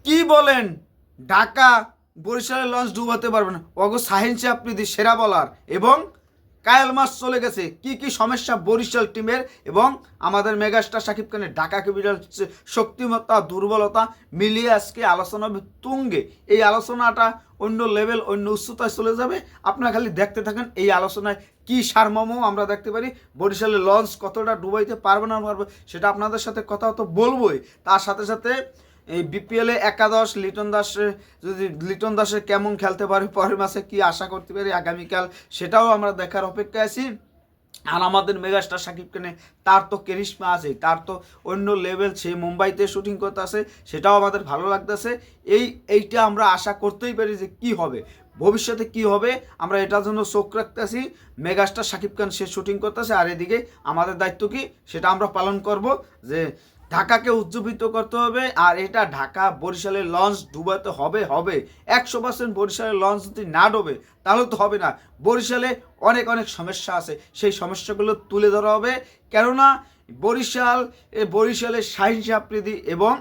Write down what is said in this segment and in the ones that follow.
কি বলেন, ঢাকা বরিশালের লঞ্চ ডুবাতে পারবে না? অগো শাহিন আফ্রিদি সেরা বলার এবং কায়েল মাস চলে গেছে। কি কি সমস্যা বরিশাল টিমের এবং আমাদের মেগাস্টার শাকিব খানের ঢাকা ক্যাপিটাল শক্তিমত্তা দুর্বলতা মিলিয়ে আজকে আলোচনা তুঙ্গে। এই আলোচনাটা অন্য লেভেল, অন্য উচ্চতায় চলে যাবে। আপনারা খালি দেখতে থাকেন এই আলোচনায় কি সারমর্ম আমরা দেখতে পারি। বরিশালের লঞ্চ কতটা ডুবাইতে পারবে না পারবে সেটা আপনাদের সাথে কথা তো বলবোই। তার সাথে সাথে এই বিপিএলে একাদশ লিটন দাসের কেমন খেলতে পারে, পরের মাসে কি আশা করতে পারি আগামীকাল, সেটাও আমরা দেখার অপেক্ষায় আছি। আর আমাদের মেগাস্টার শাকিব খানে তার তো কেরিশমা আছে, তার তো অন্য লেভেল। সে মুম্বাইতে শুটিং করতে আসে, সেটাও আমাদের ভালো লাগতেছে। এইটা আমরা আশা করতেই পারি যে কি হবে ভবিষ্যতে, কি হবে আমরা এটার জন্য চোখ রাখতেছি। মেগাস্টার শাকিব খান সে শুটিং করতেছে, আর এদিকে আমাদের দায়িত্ব কি সেটা আমরা পালন করব, যে ঢাকাকে উজ্জীবিত করতে হবে। আর এটা ঢাকা বরিশালের লঞ্চ ডুবাতে হবে 100%। বরিশালের লঞ্চ যদি না ডোবে তাহলে তো হবে না। বরিশালে অনেক অনেক সমস্যা আছে, সেই সমস্যাগুলো তুলে ধরা হবে। কেননা বরিশালের শাহিন আফ্রিদি এবং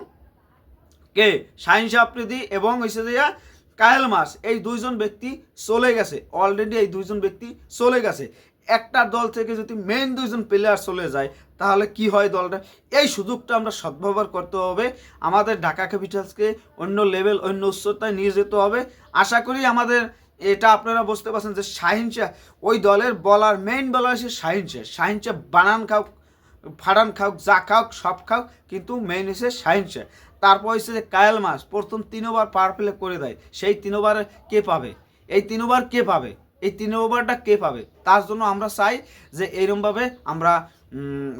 শাহিন আফ্রিদি এবং হয়েছে যে কায়েল মাস, এই দুইজন ব্যক্তি চলে গেছে অলরেডি। এই দুইজন ব্যক্তি চলে গেছে। একটা দল থেকে যদি মেইন দুইজন প্লেয়ার চলে যায় তাহলে কি হয় দলটা? এই সুযোগটা আমরা সদ্ব্যবহার করতে হবে। আমাদের ঢাকা ক্যাপিটালসকে অন্য লেভেল, অন্য উচ্চতায় নিয়ে যেতে হবে। আশা করি আমাদের এটা আপনারা বুঝতে পারছেন যে শাহিন শাহ ওই দলের বলার, মেইন বলার সে শাহিন শাহ বানান খাও, ফাড়ান খাও, যা খাও সব খাও, কিন্তু মেইন হচ্ছে শাহিন শাহ। তারপর হচ্ছে যে কায়েল মাস প্রথম 3 ওভার পাওয়ার প্লে করে দেয়, সেই 3 ওভার কে পাবে? এই 3 ওভার কে পাবে? এই 3 ওভারটা কে পাবে? তার জন্য আমরা চাই যে এইরকমভাবে আমরা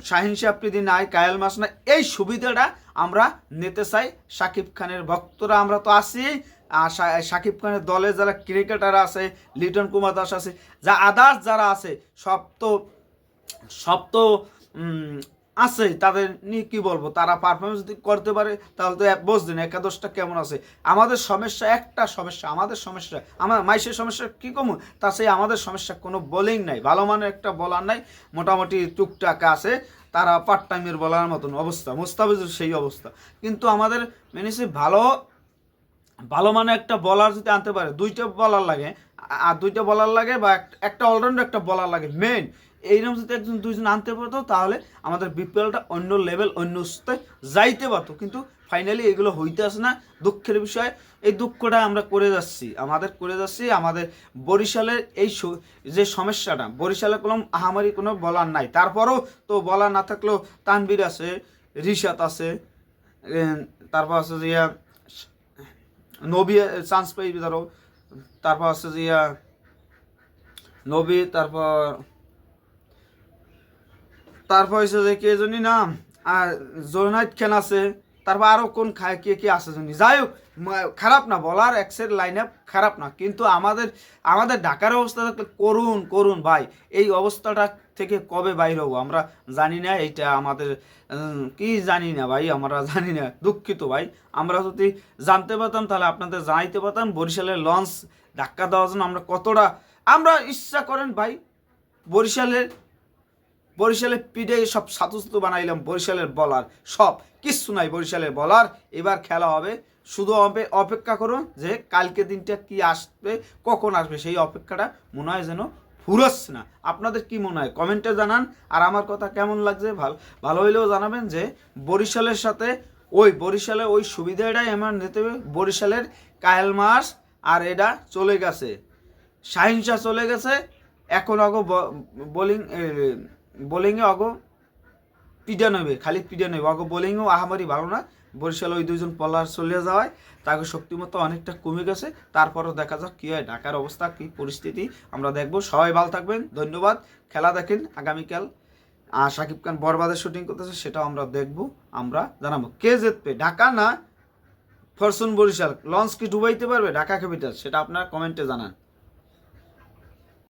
শাহিন আফ্রিদি নাই, কায়েল মাস না, এই সুবিধাটা আমরা নিতে চাই। শাকিব খানের ভক্তরা আমরা তো আছি। আর শাকিব খানের দলে যারা ক্রিকেটার আছে, লিটন কুমার দাস আছে, যা আদার্স যারা আছে, সব তো আছে। তাদের নিয়ে কী বলবো, তারা পারফরমেন্স যদি করতে পারে তাহলে তো বুঝলেন একাদশটা কেমন আছে। আমাদের সমস্যা আমার মাইসের সমস্যা কী কমু, তা সেই আমাদের সমস্যা কোনো বোলিং নাই, ভালো মানের একটা বলার নাই, মোটামুটি টুকটাক আছে, তারা পার্ট টাইমের বলার মতন অবস্থা। মুস্তাফিজের সেই অবস্থা। কিন্তু আমাদের মেনেছি ভালো মানে একটা বলার যদি আনতে পারে, দুইটা বলার লাগে বা একটা অলরাউন্ডার একটা বলার লাগে মেন। এইরকম যদি একজন দুইজন আনতে পারতো তাহলে আমাদের বিপিএলটা অন্য লেভেল, অন্য উচ্চতায় যাইতে পারতো। কিন্তু ফাইনালি এগুলো হইতে আসে না, দুঃখের বিষয়। এই দুঃখটা আমরা করে যাচ্ছি আমাদের বরিশালের এই যে সমস্যাটা, বরিশালে কোনো আহামারি কোনো বলার নাই। তারপরও তো বলার না থাকলেও তানভীর আছে, রিশাত আছে, তারপর আছে যে নবী চান্স পাইবে ধরো, তারপর আছে যে নবী, তারপর হচ্ছে যে কে জানি নাম, আর জোনাইদ খান আছে, তারপর আরও কোন কে আছে জানি। যাই হোক, খারাপ না, বলার এক্সের লাইন আপ খারাপ না, কিন্তু আমাদের ঢাকার অবস্থা থাকলে করুন ভাই। এই অবস্থাটা থেকে কবে বাইর হবো আমরা জানি না। এইটা আমাদের কি জানি না ভাই, আমরা জানি না, দুঃখিত ভাই। আমরা যদি জানতে পারতাম তাহলে আপনাদের জানাইতে পারতাম বরিশালের লঞ্চ ধাক্কা দেওয়ার জন্য আমরা ইচ্ছা করেন ভাই। বরিশালের পিঠে সব সাতুস্ত বানাইলাম, বরিশালের বলার সব কিচ্ছু নাই। বরিশালের বলার এবার খেলা হবে, শুধু অপেক্ষা করুন যে কালকে দিনটা কি আসবে, কখন আসবে, সেই অপেক্ষাটা মনে হয় যেন ফুরোচ্ছে না। আপনাদের কি মনে হয় কমেন্টে জানান। আর আমার কথা কেমন লাগছে ভালো হইলেও জানাবেন যে বরিশালের ওই সুবিধাটাই আমার নিতে হবে। বরিশালের কায়েল মাস আর এটা চলে গেছে, শাহিন শাহ চলে গেছে, এখন বোলিংয়ে খালি পিডা নেবে বোলিংও আহামারি ভালো না। বরিশালে ওই দুইজন বলার চলে যাওয়ায় তাকে শক্তিমত্তা অনেকটা কমে গেছে। তারপরও দেখা যাক কী হয়, ঢাকার অবস্থা কী পরিস্থিতি আমরা দেখব। সবাই ভালো থাকবেন, ধন্যবাদ। খেলা দেখেন আগামীকাল। আর শাকিব খান বরবাদের শুটিং করতেছে, সেটাও আমরা দেখব, আমরা জানাবো কে জিতবে, ঢাকা না ফরচুন বরিশাল। লঞ্চ কি ডুবাইতে পারবে ঢাকা ক্যাপিটাল, সেটা আপনারা কমেন্টে জানান।